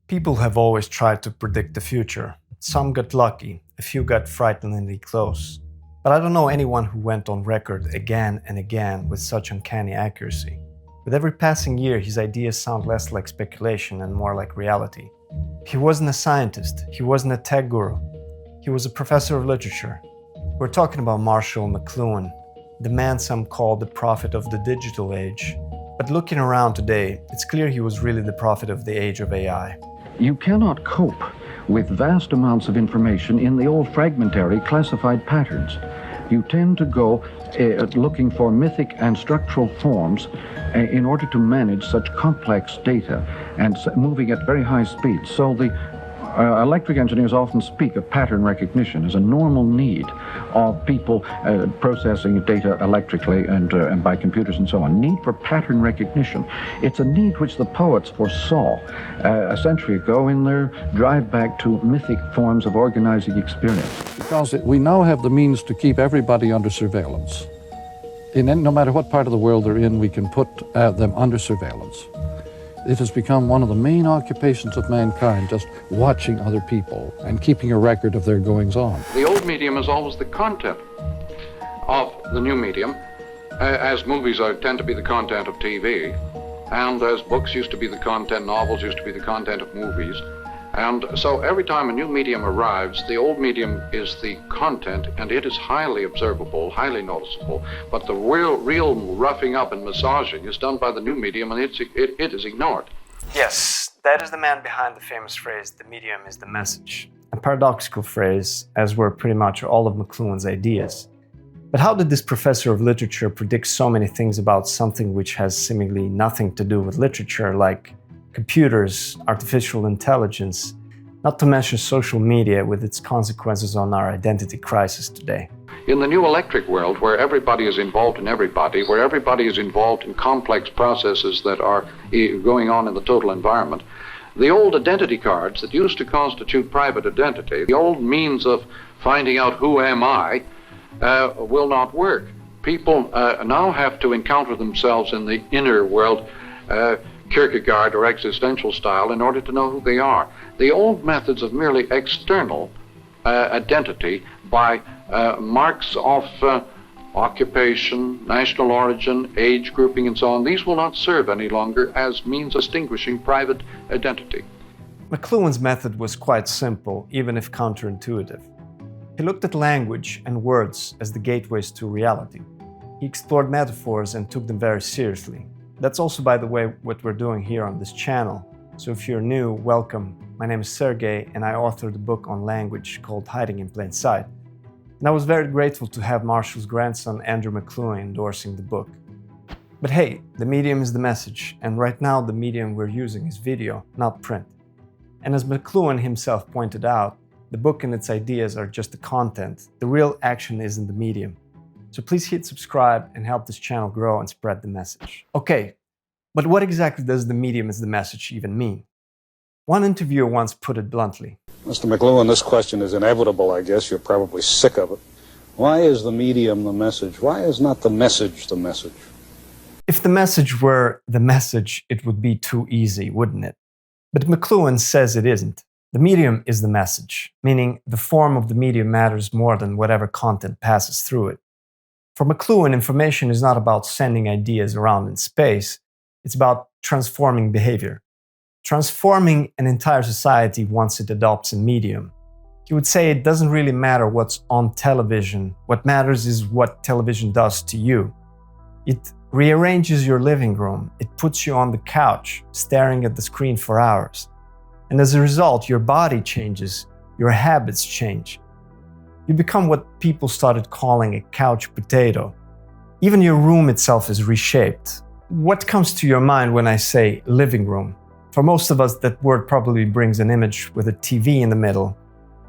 People have always tried to predict the future. Some got lucky, a few got frighteningly close. But I don't know anyone who went on record again and again with such uncanny accuracy. With every passing year, his ideas sound less like speculation and more like reality. He wasn't a scientist, he wasn't a tech guru. He was a professor of literature. We're talking about Marshall McLuhan, the man some call the prophet of the digital age. But looking around today, it's clear he was really the prophet of the age of AI. You cannot cope with vast amounts of information in the old fragmentary classified patterns. You tend to go looking for mythic and structural forms in order to manage such complex data and moving at very high speeds. So the electric engineers often speak of pattern recognition as a normal need of people processing data electrically and by computers and so on. Need for pattern recognition. It's a need which the poets foresaw a century ago in their drive back to mythic forms of organizing experience. Because we now have the means to keep everybody under surveillance. No matter what part of the world they're in, we can put them under surveillance. It has become one of the main occupations of mankind, just watching other people and keeping a record of their goings-on. The old medium is always the content of the new medium, as movies tend to be the content of TV, and as books used to be the content, novels used to be the content of movies. And so every time a new medium arrives, the old medium is the content, and it is highly observable, highly noticeable. But the real roughing up and massaging is done by the new medium, and it is ignored. Yes, that is the man behind the famous phrase, "the medium is the message." A paradoxical phrase, as were pretty much all of McLuhan's ideas. But how did this professor of literature predict so many things about something which has seemingly nothing to do with literature, like computers, artificial intelligence, not to mention social media with its consequences on our identity crisis today? In the new electric world, where everybody is involved in everybody, where everybody is involved in complex processes that are going on in the total environment, the old identity cards that used to constitute private identity, the old means of finding out who am I, will not work. People now have to encounter themselves in the inner world, Kierkegaard or existential style, in order to know who they are. The old methods of merely external identity by marks of occupation, national origin, age grouping, and so on, these will not serve any longer as means of distinguishing private identity. McLuhan's method was quite simple, even if counterintuitive. He looked at language and words as the gateways to reality. He explored metaphors and took them very seriously. That's also, by the way, what we're doing here on this channel. So if you're new, welcome. My name is Sergey, and I authored a book on language called Hiding in Plain Sight. And I was very grateful to have Marshall's grandson, Andrew McLuhan, endorsing the book. But hey, the medium is the message, and right now the medium we're using is video, not print. And as McLuhan himself pointed out, the book and its ideas are just the content. The real action is in the medium. So please hit subscribe and help this channel grow and spread the message. Okay, but what exactly does the medium is the message even mean? One interviewer once put it bluntly. Mr. McLuhan, this question is inevitable, I guess. You're probably sick of it. Why is the medium the message? Why is not the message the message? If the message were the message, it would be too easy, wouldn't it? But McLuhan says it isn't. The medium is the message, meaning the form of the medium matters more than whatever content passes through it. For McLuhan, information is not about sending ideas around in space, it's about transforming behavior. Transforming an entire society once it adopts a medium. He would say it doesn't really matter what's on television, what matters is what television does to you. It rearranges your living room, it puts you on the couch, staring at the screen for hours. And as a result, your body changes, your habits change. You become what people started calling a couch potato. Even your room itself is reshaped. What comes to your mind when I say living room? For most of us, that word probably brings an image with a TV in the middle.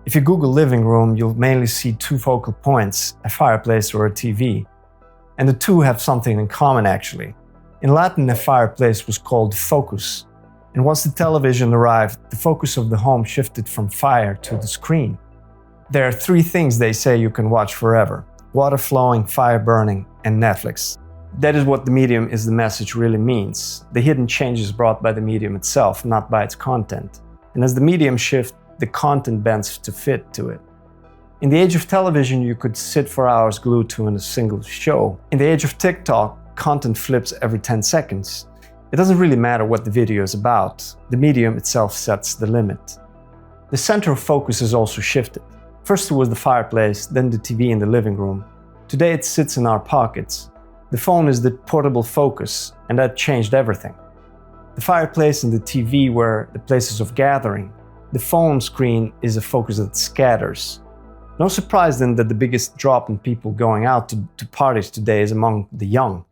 If you Google living room, you'll mainly see two focal points, a fireplace or a TV. And the two have something in common, actually. In Latin, a fireplace was called focus. And once the television arrived, the focus of the home shifted from fire to the screen. There are three things they say you can watch forever: water flowing, fire burning, and Netflix. That is what the medium is the message really means. The hidden changes brought by the medium itself, not by its content. And as the medium shifts, the content bends to fit to it. In the age of television, you could sit for hours glued to a single show. In the age of TikTok, content flips every 10 seconds. It doesn't really matter what the video is about. The medium itself sets the limit. The center of focus has also shifted. First it was the fireplace, then the TV in the living room. Today it sits in our pockets. The phone is the portable focus, and that changed everything. The fireplace and the TV were the places of gathering. The phone screen is a focus that scatters. No surprise then that the biggest drop in people going out to parties today is among the young.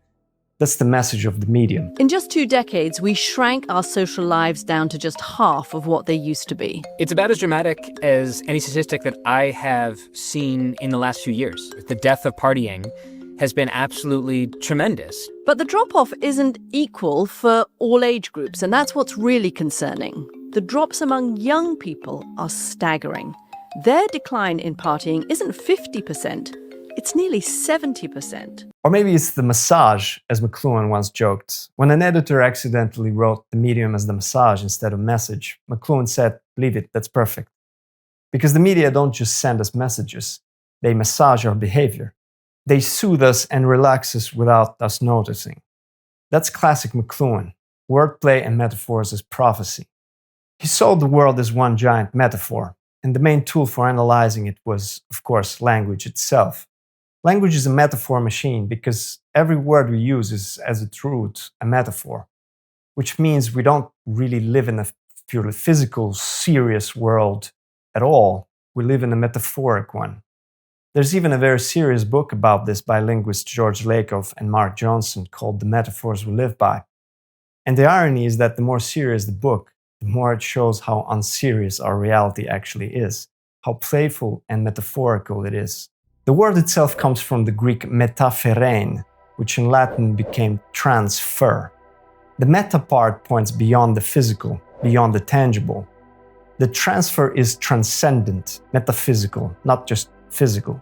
That's the message of the medium. In just 2 decades, we shrank our social lives down to just half of what they used to be. It's about as dramatic as any statistic that I have seen in the last few years. The death of partying has been absolutely tremendous. But the drop-off isn't equal for all age groups, and that's what's really concerning. The drops among young people are staggering. Their decline in partying isn't 50%, it's nearly 70%. Or maybe it's the massage, as McLuhan once joked. When an editor accidentally wrote the medium as the massage instead of message, McLuhan said, "Leave it, that's perfect." Because the media don't just send us messages, they massage our behavior. They soothe us and relax us without us noticing. That's classic McLuhan, wordplay and metaphors as prophecy. He saw the world as one giant metaphor, and the main tool for analyzing it was, of course, language itself. Language is a metaphor machine because every word we use is, as its root, a metaphor, which means we don't really live in a purely physical, serious world at all. We live in a metaphoric one. There's even a very serious book about this by linguists George Lakoff and Mark Johnson called The Metaphors We Live By. And the irony is that the more serious the book, the more it shows how unserious our reality actually is, how playful and metaphorical it is. The word itself comes from the Greek metapherein, which in Latin became transfer. The meta part points beyond the physical, beyond the tangible. The transfer is transcendent, metaphysical, not just physical.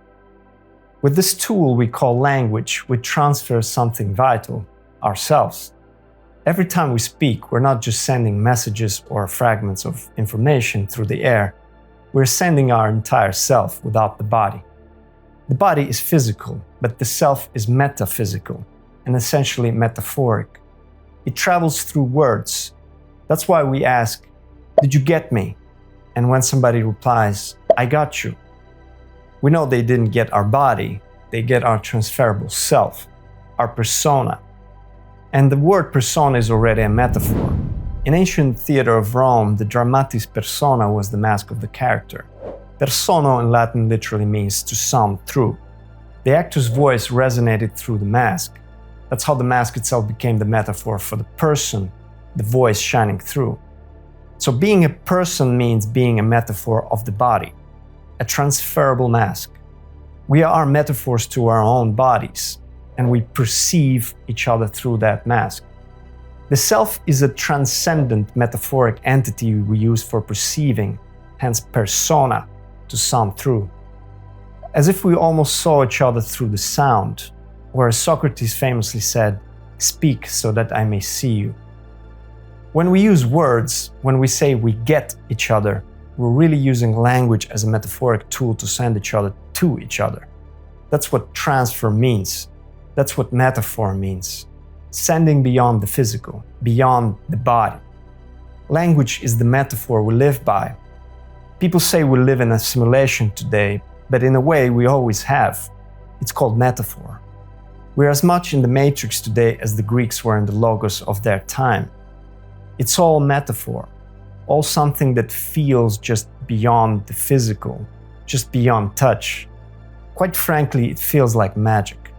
With this tool we call language, we transfer something vital, ourselves. Every time we speak, we're not just sending messages or fragments of information through the air, we're sending our entire self without the body. The body is physical, but the self is metaphysical and essentially metaphoric. It travels through words. That's why we ask, "Did you get me?" And when somebody replies, "I got you," we know they didn't get our body, they get our transferable self, our persona. And the word persona is already a metaphor. In ancient theater of Rome, the dramatis persona was the mask of the character. Persona in Latin literally means to sound through. The actor's voice resonated through the mask. That's how the mask itself became the metaphor for the person, the voice shining through. So being a person means being a metaphor of the body, a transferable mask. We are metaphors to our own bodies, and we perceive each other through that mask. The self is a transcendent metaphoric entity we use for perceiving, hence persona, to sound through. As if we almost saw each other through the sound, or as Socrates famously said, "Speak so that I may see you." When we use words, when we say we get each other, we're really using language as a metaphoric tool to send each other to each other. That's what transfer means. That's what metaphor means. Sending beyond the physical, beyond the body. Language is the metaphor we live by. People say we live in a simulation today, but in a way we always have. It's called metaphor. We're as much in the matrix today as the Greeks were in the logos of their time. It's all metaphor, all something that feels just beyond the physical, just beyond touch. Quite frankly, it feels like magic.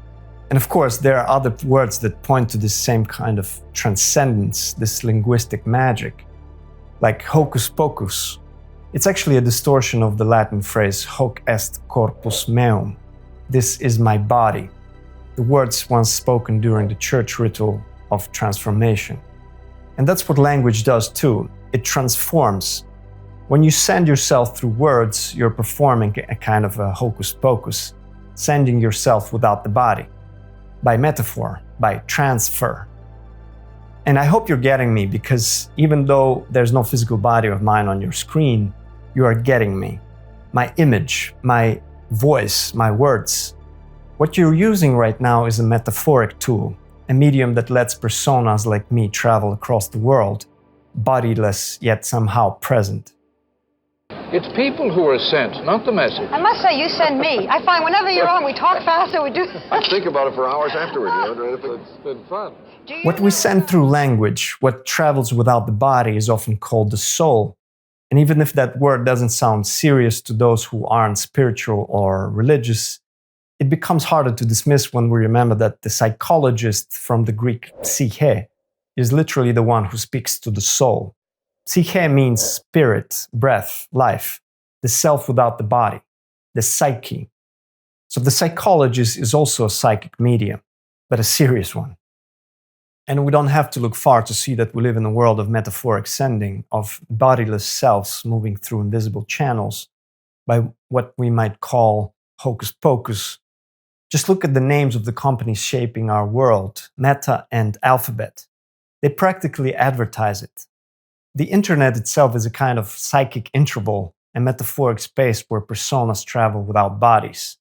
And of course, there are other words that point to this same kind of transcendence, this linguistic magic, like hocus pocus. It's actually a distortion of the Latin phrase hoc est corpus meum. This is my body. The words once spoken during the church ritual of transformation. And that's what language does too. It transforms. When you send yourself through words, you're performing a kind of a hocus pocus, sending yourself without the body, by metaphor, by transfer. And I hope you're getting me, because even though there's no physical body of mine on your screen, you are getting me. My image, my voice, my words. What you're using right now is a metaphoric tool, a medium that lets personas like me travel across the world, bodiless yet somehow present. It's people who are sent, not the message. I must say, you send me. I find whenever you're on, we talk faster, we do... I think about it for hours afterward. It's been fun. What we send through language, what travels without the body, is often called the soul. And even if that word doesn't sound serious to those who aren't spiritual or religious, it becomes harder to dismiss when we remember that the psychologist from the Greek psyche is literally the one who speaks to the soul. Psyche means spirit, breath, life, the self without the body, the psyche. So the psychologist is also a psychic medium, but a serious one. And we don't have to look far to see that we live in a world of metaphoric sending, of bodiless selves moving through invisible channels by what we might call hocus pocus. Just look at the names of the companies shaping our world, Meta and Alphabet. They practically advertise it. The internet itself is a kind of psychic interval, a metaphoric space where personas travel without bodies.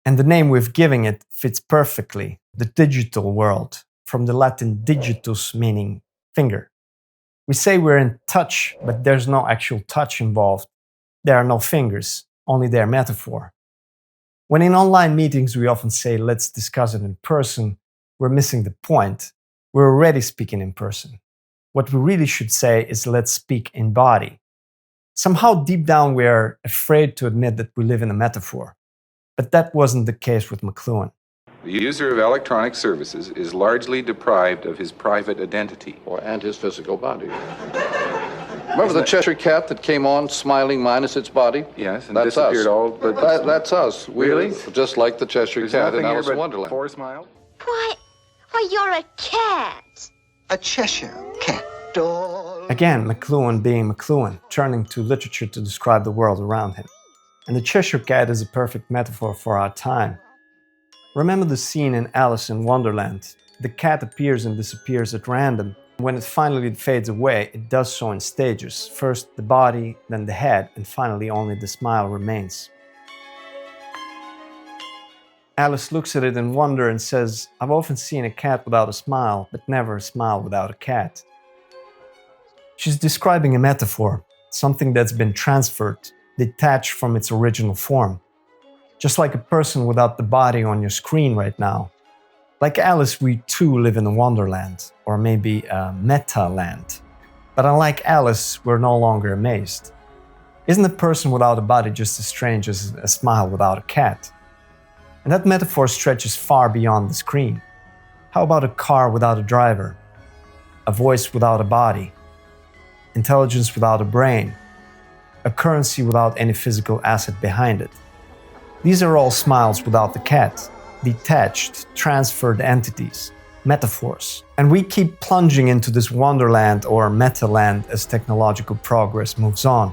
And the name we've given it fits perfectly, the digital world, from the Latin digitus, meaning finger. We say we're in touch, but there's no actual touch involved. There are no fingers, only their metaphor. When in online meetings we often say, let's discuss it in person, we're missing the point. We're already speaking in person. What we really should say is, let's speak in body. Somehow deep down we are afraid to admit that we live in a metaphor. But that wasn't the case with McLuhan. The user of electronic services is largely deprived of his private identity. And his physical body. Remember the Cheshire-Cat that came on smiling minus its body? Yes, and that's disappeared us. all but... That's us. Really? We're just like the Cheshire-Cat in Alice in Wonderland. 4 smiles? Why, you're a cat. A Cheshire-Cat doll. Again, McLuhan being McLuhan, turning to literature to describe the world around him. And the Cheshire-Cat is a perfect metaphor for our time. Remember the scene in Alice in Wonderland? The cat appears and disappears at random. When it finally fades away, it does so in stages. First the body, then the head, and finally only the smile remains. Alice looks at it in wonder and says, I've often seen a cat without a smile, but never a smile without a cat. She's describing a metaphor, something that's been transferred, detached from its original form. Just like a person without the body on your screen right now. Like Alice, we too live in a wonderland, or maybe a meta-land. But unlike Alice, we're no longer amazed. Isn't a person without a body just as strange as a smile without a cat? And that metaphor stretches far beyond the screen. How about a car without a driver? A voice without a body? Intelligence without a brain? A currency without any physical asset behind it? These are all smiles without the cat. Detached, transferred entities, metaphors. And we keep plunging into this wonderland or meta-land as technological progress moves on.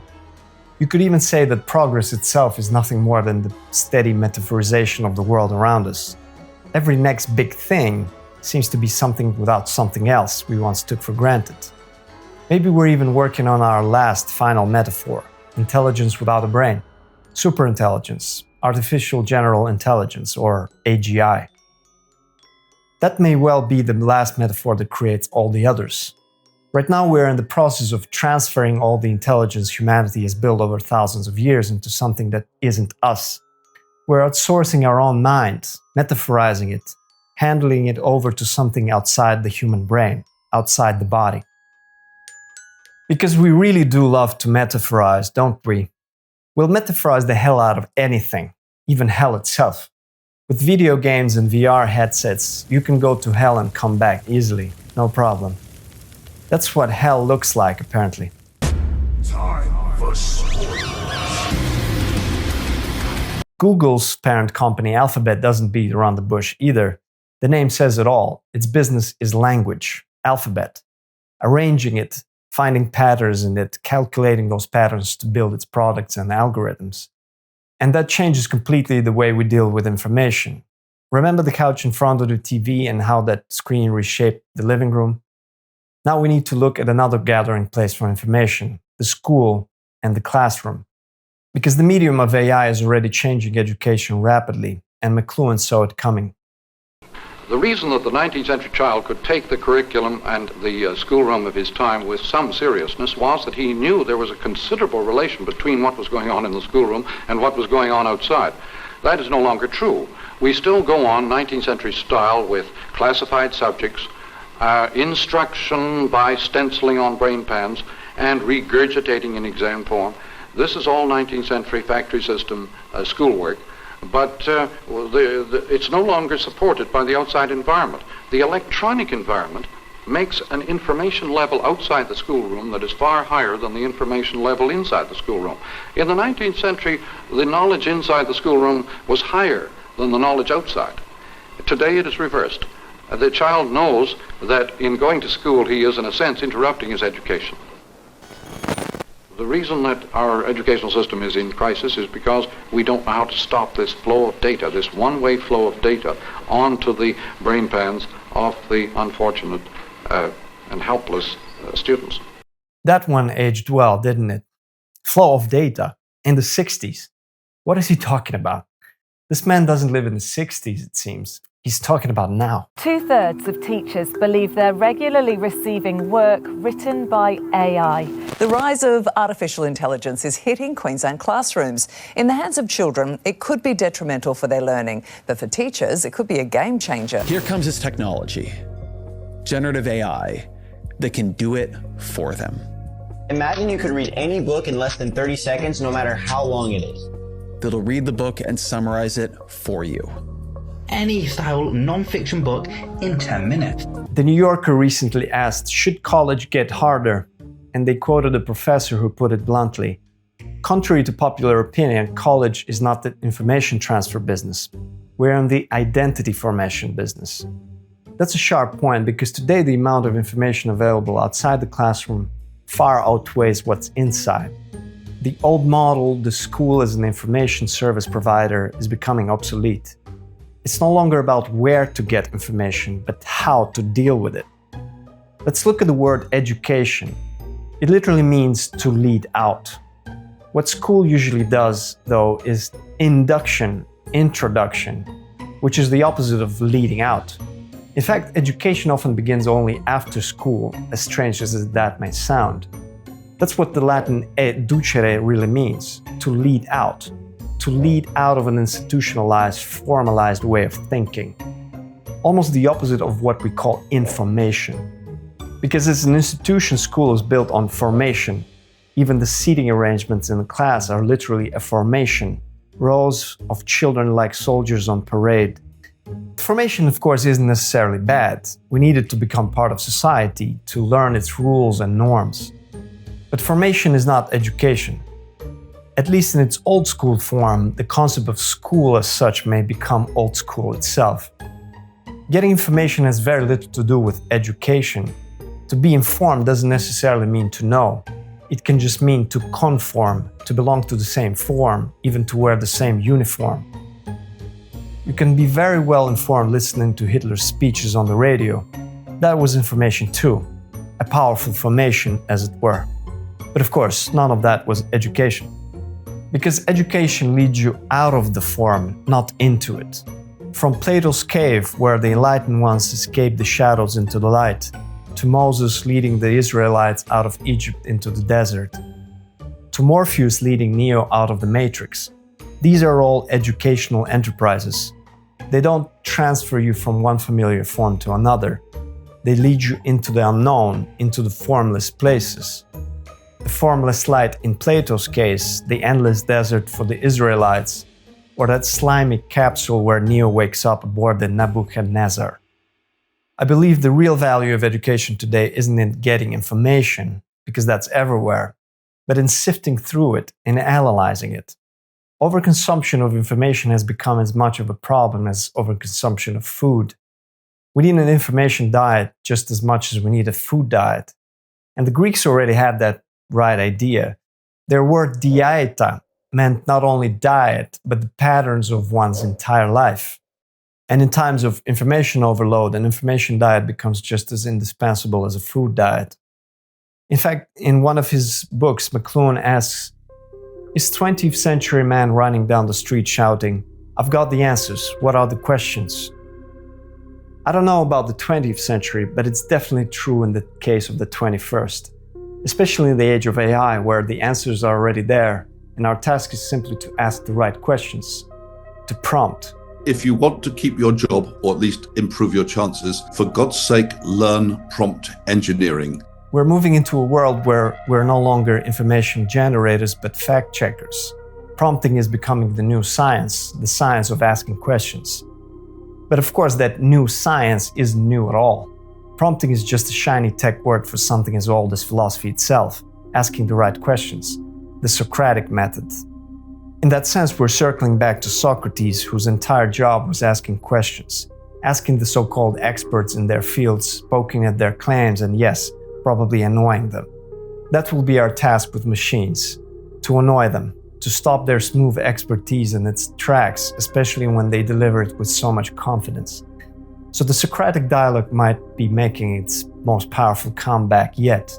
You could even say that progress itself is nothing more than the steady metaphorization of the world around us. Every next big thing seems to be something without something else we once took for granted. Maybe we're even working on our last final metaphor, intelligence without a brain, superintelligence, artificial general intelligence, or AGI. That may well be the last metaphor that creates all the others. Right now we're in the process of transferring all the intelligence humanity has built over thousands of years into something that isn't us. We're outsourcing our own minds, metaphorizing it, handling it over to something outside the human brain, outside the body. Because we really do love to metaphorize, don't we? We'll metaphorize the hell out of anything, even hell itself. With video games and VR headsets, you can go to hell and come back easily, no problem. That's what hell looks like, apparently. Time for Google's parent company, Alphabet, doesn't beat around the bush either. The name says it all. Its business is language, alphabet. Arranging it, finding patterns in it, calculating those patterns to build its products and algorithms. And that changes completely the way we deal with information. Remember the couch in front of the TV and how that screen reshaped the living room? Now we need to look at another gathering place for information, the school and the classroom. Because the medium of AI is already changing education rapidly, and McLuhan saw it coming. The reason that the 19th century child could take the curriculum and the schoolroom of his time with some seriousness was that he knew there was a considerable relation between what was going on in the schoolroom and what was going on outside. That is no longer true. We still go on 19th century style with classified subjects, instruction by stenciling on brain pans, and regurgitating in exam form. This is all 19th century factory system schoolwork. But it's no longer supported by the outside environment. The electronic environment makes an information level outside the schoolroom that is far higher than the information level inside the schoolroom. In the 19th century, the knowledge inside the schoolroom was higher than the knowledge outside. Today it is reversed. The child knows that in going to school he is, in a sense, interrupting his education. The reason that our educational system is in crisis is because we don't know how to stop this flow of data, this one-way flow of data onto the brain pans of the unfortunate and helpless students. That one aged well, didn't it? Flow of data in the 60s. What is he talking about? This man doesn't live in the 60s, it seems. He's talking about now. 2/3 of teachers believe they're regularly receiving work written by AI. The rise of artificial intelligence is hitting Queensland classrooms. In the hands of children, it could be detrimental for their learning, but for teachers, it could be a game changer. Here comes this technology, generative AI, that can do it for them. Imagine you could read any book in less than 30 seconds, no matter how long it is. That'll read the book and summarize it for you. Any style non-fiction book in 10 minutes. The New Yorker recently asked, should college get harder? And they quoted a professor who put it bluntly, contrary to popular opinion, college is not the information transfer business. We're in the identity formation business. That's a sharp point because today the amount of information available outside the classroom far outweighs what's inside. The old model, the school as an information service provider, is becoming obsolete. It's no longer about where to get information, but how to deal with it. Let's look at the word education. It literally means to lead out. What school usually does, though, is induction, introduction, which is the opposite of leading out. In fact, education often begins only after school, as strange as that may sound. That's what the Latin educere really means, to lead out of an institutionalized, formalized way of thinking. Almost the opposite of what we call information. Because as an institution, school is built on formation. Even the seating arrangements in the class are literally a formation. Rows of children like soldiers on parade. Formation, of course, isn't necessarily bad. We need it to become part of society, to learn its rules and norms. But formation is not education. At least in its old school form, the concept of school as such may become old school itself. Getting information has very little to do with education. To be informed doesn't necessarily mean to know. It can just mean to conform, to belong to the same form, even to wear the same uniform. You can be very well informed listening to Hitler's speeches on the radio. That was information too, a powerful formation, as it were. But of course, none of that was education. Because education leads you out of the form, not into it. From Plato's cave, where the enlightened ones escaped the shadows into the light, to Moses leading the Israelites out of Egypt into the desert, to Morpheus leading Neo out of the Matrix. These are all educational enterprises. They don't transfer you from one familiar form to another. They lead you into the unknown, into the formless places. The formless light in Plato's case, the endless desert for the Israelites, or that slimy capsule where Neo wakes up aboard the Nebuchadnezzar. I believe the real value of education today isn't in getting information, because that's everywhere, but in sifting through it and analyzing it. Overconsumption of information has become as much of a problem as overconsumption of food. We need an information diet just as much as we need a food diet. And the Greeks already had that right idea. Their word dieta meant not only diet, but the patterns of one's entire life. And in times of information overload, an information diet becomes just as indispensable as a food diet. In fact, in one of his books, McLuhan asks, is 20th century man running down the street shouting, "I've got the answers, what are the questions?" I don't know about the 20th century, but it's definitely true in the case of the 21st, especially in the age of AI, where the answers are already there, and our task is simply to ask the right questions, to prompt. If you want to keep your job, or at least improve your chances, for God's sake, learn prompt engineering. We're moving into a world where we're no longer information generators, but fact checkers. Prompting is becoming the new science, the science of asking questions. But of course, that new science isn't new at all. Prompting is just a shiny tech word for something as old as philosophy itself, asking the right questions, the Socratic method. In that sense, we're circling back to Socrates, whose entire job was asking questions, asking the so-called experts in their fields, poking at their claims, and yes, probably annoying them. That will be our task with machines, to annoy them, to stop their smooth expertise in its tracks, especially when they deliver it with so much confidence. So the Socratic dialogue might be making its most powerful comeback yet.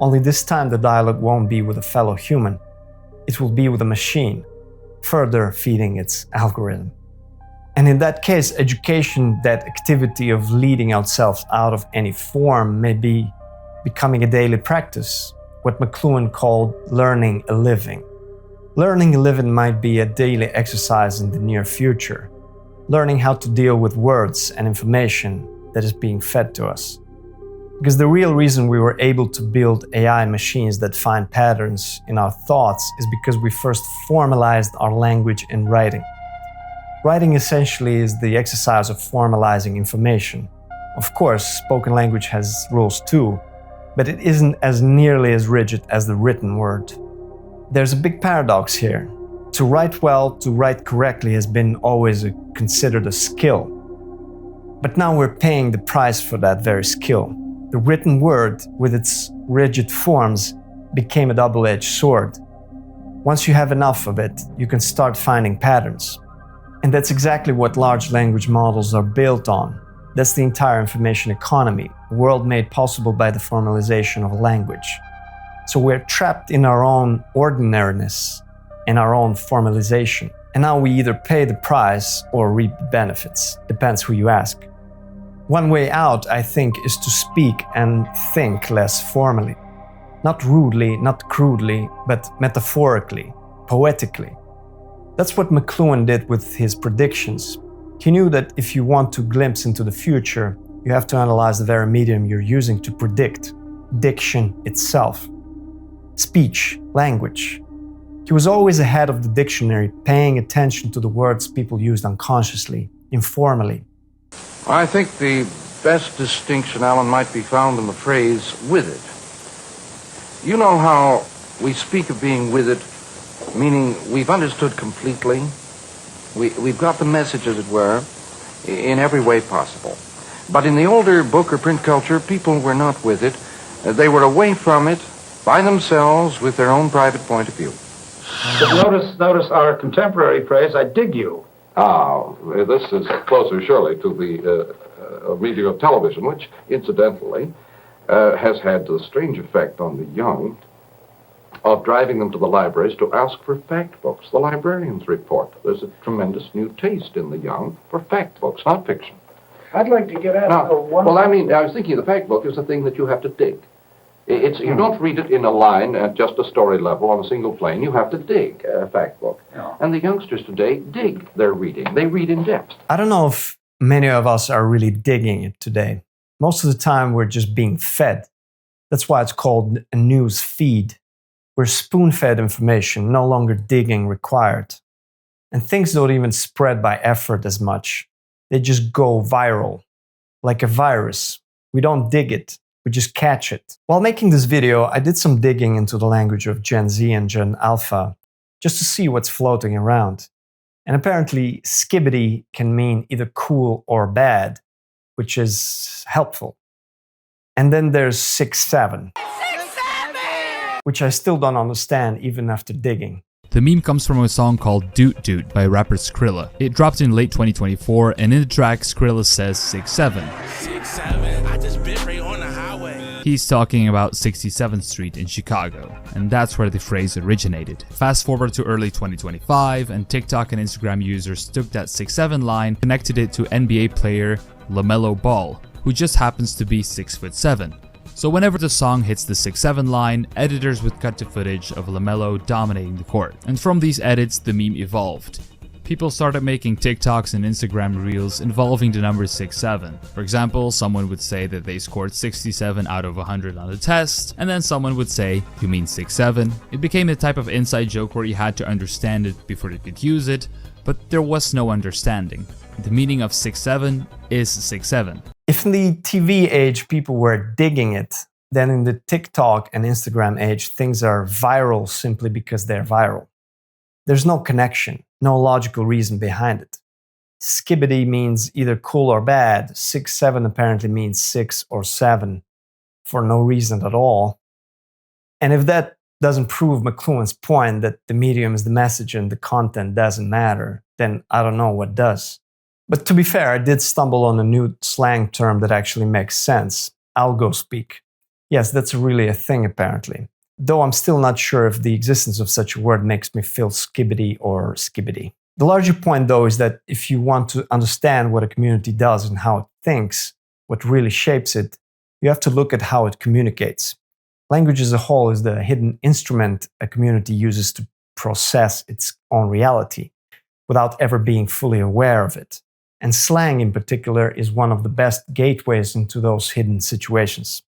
Only this time the dialogue won't be with a fellow human. It will be with a machine, further feeding its algorithm. And in that case, education, that activity of leading ourselves out of any form, may be becoming a daily practice, what McLuhan called learning a living. Learning a living might be a daily exercise in the near future, learning how to deal with words and information that is being fed to us. Because the real reason we were able to build AI machines that find patterns in our thoughts is because we first formalized our language in writing. Writing essentially is the exercise of formalizing information. Of course, spoken language has rules too, but it isn't as nearly as rigid as the written word. There's a big paradox here. To write well, to write correctly has been always considered a skill. But now we're paying the price for that very skill. The written word, with its rigid forms, became a double-edged sword. Once you have enough of it, you can start finding patterns. And that's exactly what large language models are built on. That's the entire information economy, a world made possible by the formalization of language. So we're trapped in our own ordinariness and our own formalization. And now we either pay the price or reap the benefits. Depends who you ask. One way out, I think, is to speak and think less formally. Not rudely, not crudely, but metaphorically, poetically. That's what McLuhan did with his predictions. He knew that if you want to glimpse into the future, you have to analyze the very medium you're using to predict, diction itself. Speech, language. He was always ahead of the dictionary, paying attention to the words people used unconsciously, informally. I think the best distinction, Alan, might be found in the phrase "with it." You know how we speak of being with it, meaning we've understood completely. We've got the message, as it were, in every way possible. But in the older book or print culture, people were not with it. They were away from it, by themselves, with their own private point of view. But notice our contemporary phrase, "I dig you." This is closer, surely, to the medium of television, which, incidentally, has had the strange effect on the young of driving them to the libraries to ask for fact books. The librarians report there's a tremendous new taste in the young for fact books, not fiction. I'd like to get at one... Well, I was thinking the fact book is the thing that you have to dig. You don't read it in a line at just a story level on a single plane. You have to dig a fact book. No. And the youngsters today dig their reading. They read in depth. I don't know if many of us are really digging it today. Most of the time, we're just being fed. That's why it's called a news feed. We're spoon-fed information, no longer digging required. And things don't even spread by effort as much. They just go viral, like a virus. We don't dig it. We just catch it. While making this video, I did some digging into the language of Gen Z and Gen Alpha, just to see what's floating around. And apparently, skibbity can mean either cool or bad, which is helpful. And then there's 6'7", which I still don't understand even after digging. The meme comes from a song called Doot Doot by rapper Skrilla. It dropped in late 2024, and in the track, Skrilla says 6'7". 6'7", I just bit right on the highway. He's talking about 67th Street in Chicago, and that's where the phrase originated. Fast forward to early 2025, and TikTok and Instagram users took that 6'7" line, connected it to NBA player LaMelo Ball, who just happens to be 6'7". So whenever the song hits the 6'7" line, editors would cut to footage of LaMelo dominating the court. And from these edits, the meme evolved. People started making TikToks and Instagram reels involving the number 6'7". For example, someone would say that they scored 67 out of 100 on the test, and then someone would say, "You mean 6'7"? It became a type of inside joke where you had to understand it before you could use it, but there was no understanding. The meaning of 6'7" is 6'7". If in the TV age people were digging it, then in the TikTok and Instagram age things are viral simply because they're viral. There's no connection, no logical reason behind it. Skibbity means either cool or bad. 6'7" apparently means 6 or 7 for no reason at all. And if that doesn't prove McLuhan's point that the medium is the message and the content doesn't matter, then I don't know what does. But to be fair, I did stumble on a new slang term that actually makes sense. Algo speak. Yes, that's really a thing apparently. Though I'm still not sure if the existence of such a word makes me feel skibbity or skibbity. The larger point though is that if you want to understand what a community does and how it thinks, what really shapes it, you have to look at how it communicates. Language as a whole is the hidden instrument a community uses to process its own reality without ever being fully aware of it. And slang in particular is one of the best gateways into those hidden situations.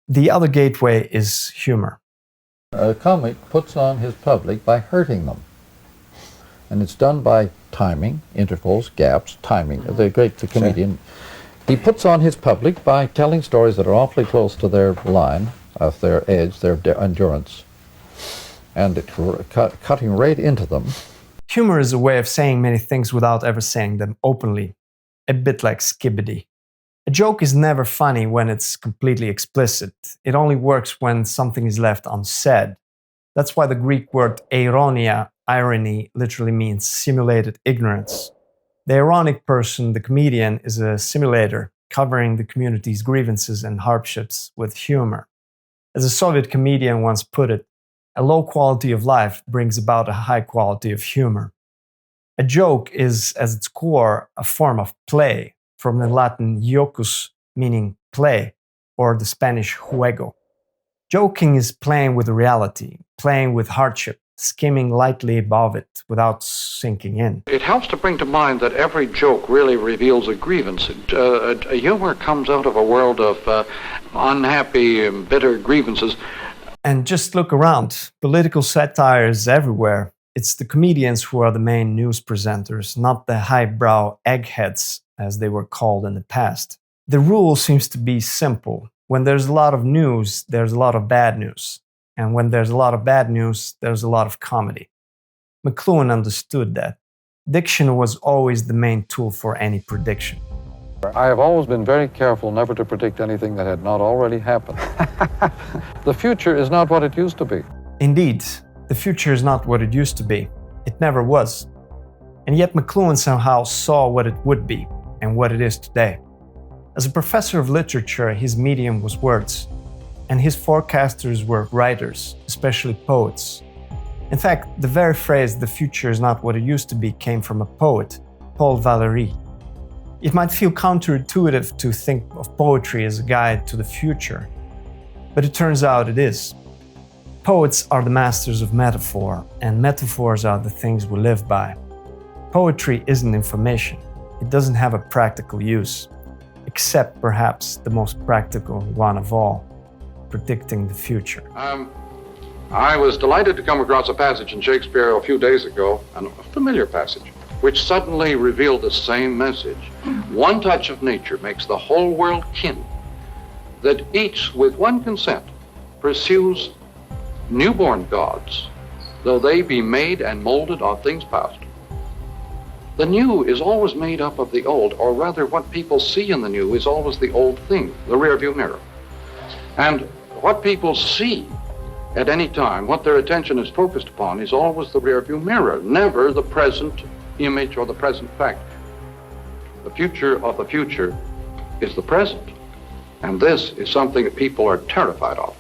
The other gateway is humor. A comic puts on his public by hurting them. And it's done by timing, intervals, gaps, timing. The comedian, he puts on his public by telling stories that are awfully close to their line, of their edge, their endurance, and cutting right into them. Humor is a way of saying many things without ever saying them openly, a bit like skibbity. A joke is never funny when it's completely explicit. It only works when something is left unsaid. That's why the Greek word aironia, irony, literally means simulated ignorance. The ironic person, the comedian, is a simulator, covering the community's grievances and hardships with humor. As a Soviet comedian once put it, a low quality of life brings about a high quality of humor. A joke is, at its core, a form of play, from the Latin jocus, meaning play, or the Spanish juego. Joking is playing with reality, playing with hardship, skimming lightly above it without sinking in. It helps to bring to mind that every joke really reveals a grievance. A humor comes out of a world of unhappy and bitter grievances. And just look around. Political satire is everywhere. It's the comedians who are the main news presenters, not the highbrow eggheads, as they were called in the past. The rule seems to be simple. When there's a lot of news, there's a lot of bad news. And when there's a lot of bad news, there's a lot of comedy. McLuhan understood that. Diction was always the main tool for any prediction. I have always been very careful never to predict anything that had not already happened. The future is not what it used to be. Indeed, the future is not what it used to be. It never was. And yet McLuhan somehow saw what it would be and what it is today. As a professor of literature, his medium was words, and his forecasters were writers, especially poets. In fact, the very phrase, "the future is not what it used to be," came from a poet, Paul Valéry. It might feel counterintuitive to think of poetry as a guide to the future, but it turns out it is. Poets are the masters of metaphor, and metaphors are the things we live by. Poetry isn't information. It doesn't have a practical use, except perhaps the most practical one of all, predicting the future. I was delighted to come across a passage in Shakespeare a few days ago, a familiar passage, which suddenly revealed the same message. One touch of nature makes the whole world kin, that each with one consent pursues newborn gods, though they be made and molded of things past. The new is always made up of the old, or rather what people see in the new is always the old thing, the rearview mirror. And what people see at any time, what their attention is focused upon is always the rearview mirror, never the present image or the present fact. The future of the future is the present. And this is something that people are terrified of.